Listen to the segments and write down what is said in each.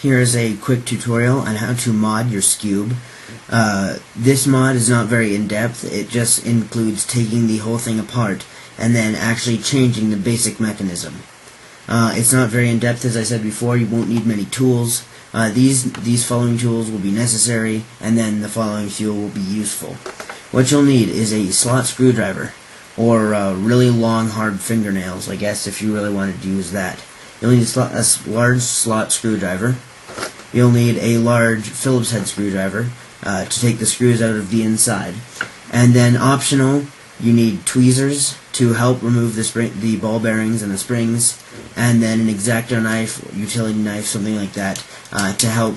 Here is a quick tutorial on how to mod your Skewb. This mod is not very in-depth. It just includes taking the whole thing apart and then actually changing the basic mechanism. It's not very in-depth, as I said before. You won't need many tools. These following tools will be necessary, and then the following few will be useful. What you'll need is a slot screwdriver, or really long hard fingernails, I guess, if you really wanted to use that. You'll need a large slot screwdriver. You'll need a large Phillips head screwdriver to take the screws out of the inside. And then optional, you need tweezers to help remove the ball bearings and the springs, and then an X-Acto knife, utility knife, something like that, to help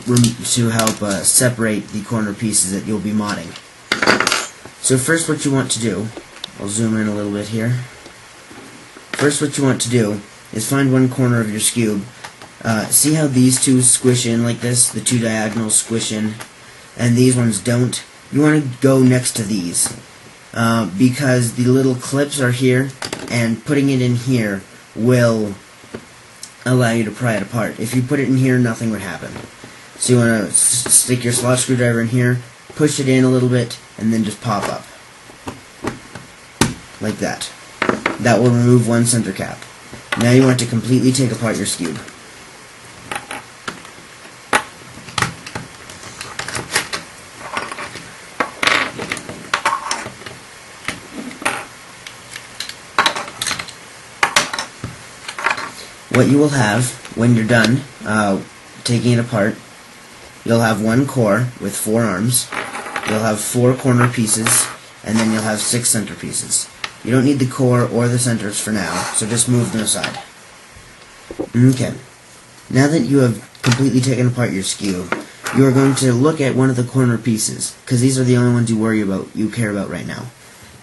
separate the corner pieces that you'll be modding. So first, what you want to do, I'll zoom in a little bit here. First, what you want to do is find one corner of your Skewb. See how these two squish in like this? The two diagonals squish in, and these ones don't. You want to go next to these, because the little clips are here, and putting it in here will allow you to pry it apart. If you put it in here, nothing would happen. So you want to stick your slot screwdriver in here, push it in a little bit, and then just pop up. Like that. That will remove one center cap. Now you want to completely take apart your Skewb. What you will have when you're done taking it apart, you'll have one core with 4 arms, you'll have 4 corner pieces, and then you'll have 6 center pieces. You don't need the core or the centers for now, so just move them aside. Okay. Now that you have completely taken apart your Skewb, you are going to look at one of the corner pieces, because these are the only ones you care about right now.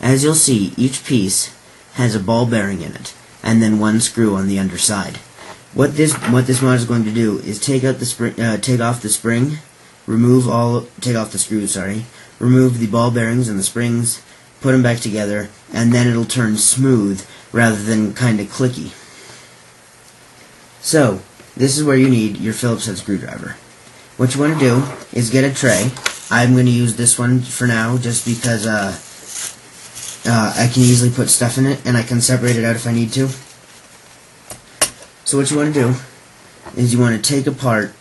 As you'll see, each piece has a ball bearing in it, and then one screw on the underside. What this mod is going to do is take off the spring, take off the screws, remove the ball bearings and the springs, put them back together, and then it'll turn smooth rather than kind of clicky. So, this is where you need your Phillips head screwdriver. What you want to do is get a tray. I'm going to use this one for now just because I can easily put stuff in it, and I can separate it out if I need to. So what you want to do is you want to take apart,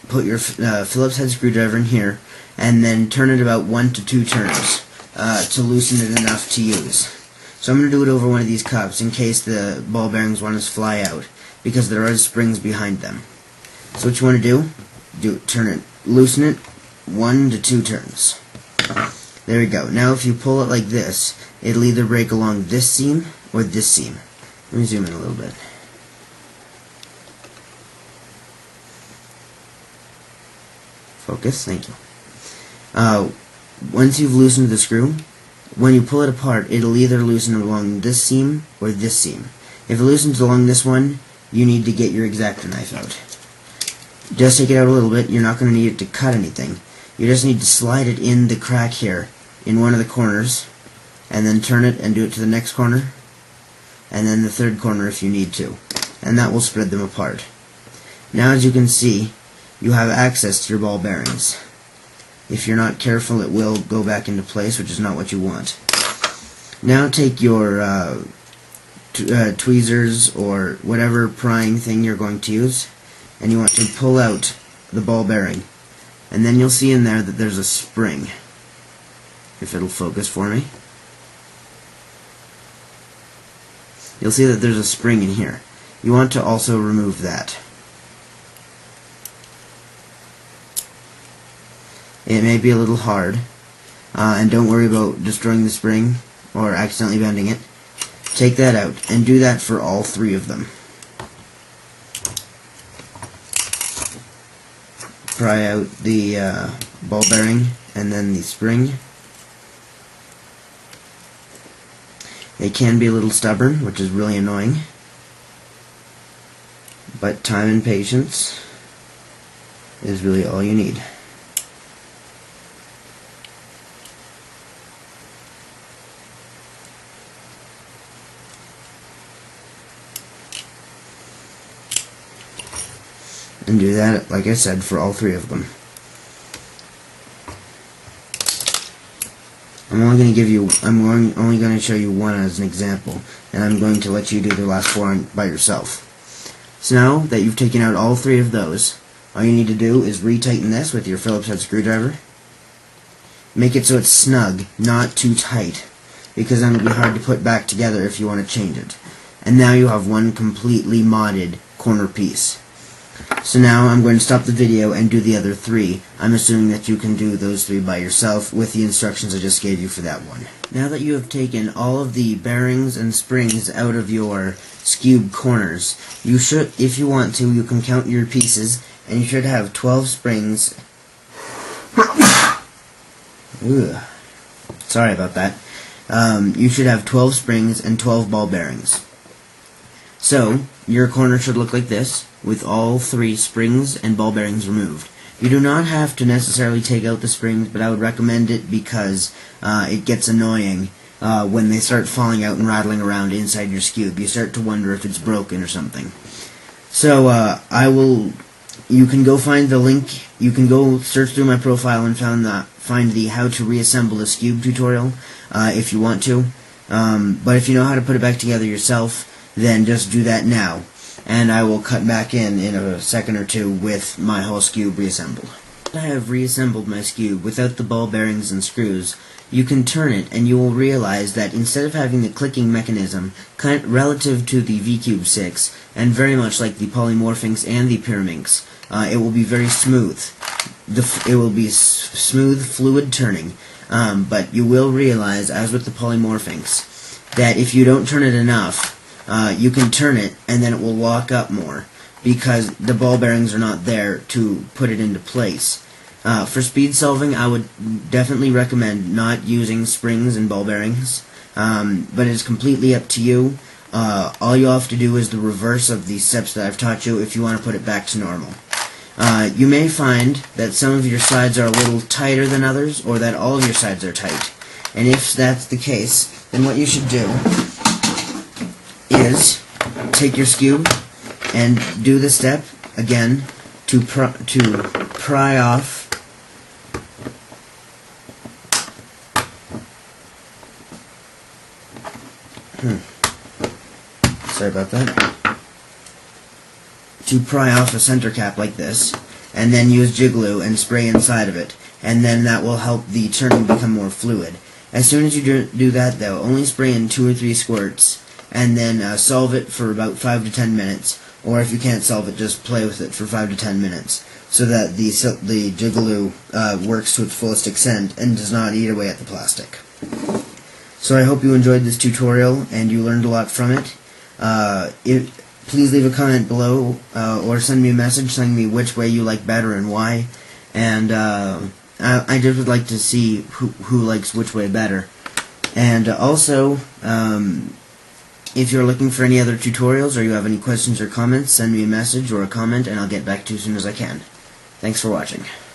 put your Phillips head screwdriver in here, and then turn it about 1 to 2 turns to loosen it enough to use. So I'm going to do it over one of these cups in case the ball bearings want to fly out, because there are springs behind them. So what you want to do, loosen it 1 to 2 turns. There we go. Now if you pull it like this, it'll either break along this seam or this seam. Let me zoom in a little bit. Focus, thank you. Once you've loosened the screw, when you pull it apart, it'll either loosen along this seam or this seam. If it loosens along this one, you need to get your X-Acto knife out. Just take it out a little bit. You're not going to need it to cut anything. You just need to slide it in the crack here, in one of the corners, and then turn it and do it to the next corner, and then the third corner if you need to. And that will spread them apart. Now, as you can see, you have access to your ball bearings. If you're not careful, it will go back into place, which is not what you want. Now take your tweezers or whatever prying thing you're going to use, and you want to pull out the ball bearing. And then you'll see in there that there's a spring. If it'll focus for me. You'll see that there's a spring in here. You want to also remove that. It may be a little hard, and don't worry about destroying the spring or accidentally bending it. Take that out, and do that for all 3 of them. Pry out the ball bearing and then the spring. They can be a little stubborn, which is really annoying, but time and patience is really all you need. and do that, like I said, for all 3 of them. I'm only going to show you one as an example, and I'm going to let you do the last 4 by yourself. So now that you've taken out all 3 of those, all you need to do is retighten this with your Phillips head screwdriver. Make it so it's snug, not too tight, because then it'll be hard to put back together if you want to change it. And now you have one completely modded corner piece. So now I'm going to stop the video and do the other 3. I'm assuming that you can do those 3 by yourself with the instructions I just gave you for that one. Now that you have taken all of the bearings and springs out of your Skewb corners, you should, if you want to, you can count your pieces, and you should have 12 springs. Ugh. Sorry about that. You should have 12 springs and 12 ball bearings. So, your corner should look like this, with all 3 springs and ball bearings removed. You do not have to necessarily take out the springs, but I would recommend it because it gets annoying when they start falling out and rattling around inside your Skewb. You start to wonder if it's broken or something. So, you can go find the link, you can go search through my profile and find the how to reassemble a Skewb tutorial if you want to. But if you know how to put it back together yourself, then just do that now, and I will cut back in a second or 2 with my whole Skewb reassembled. I have reassembled my Skewb without the ball bearings and screws. You can turn it, and you will realize that instead of having the clicking mechanism relative to the V-Cube 6, and very much like the Polymorphinx and the Pyraminx, it will be very smooth. It will be smooth, fluid turning, but you will realize, as with the Polymorphinx, that if you don't turn it enough, you can turn it and then it will lock up more because the ball bearings are not there to put it into place. For speed solving, I would definitely recommend not using springs and ball bearings, but it's completely up to you. All you have to do is the reverse of the steps that I've taught you if you want to put it back to normal. You may find that some of your sides are a little tighter than others, or that all of your sides are tight. And if that's the case, then what you should do is take your Skewb and do the step again to pry off sorry about that. To pry off a center cap like this, and then use Jiglue and spray inside of it, and then that will help the turning become more fluid. As soon as you do that, though, only spray in 2 or 3 squirts, and then solve it for about 5 to 10 minutes, or if you can't solve it, just play with it for 5 to 10 minutes, so that the Jiglue works to its fullest extent and does not eat away at the plastic. So I hope you enjoyed this tutorial and you learned a lot from it. Please leave a comment below or send me a message telling me which way you like better and why. And I just would like to see who likes which way better. And also, if you're looking for any other tutorials or you have any questions or comments, send me a message or a comment and I'll get back to you as soon as I can. Thanks for watching.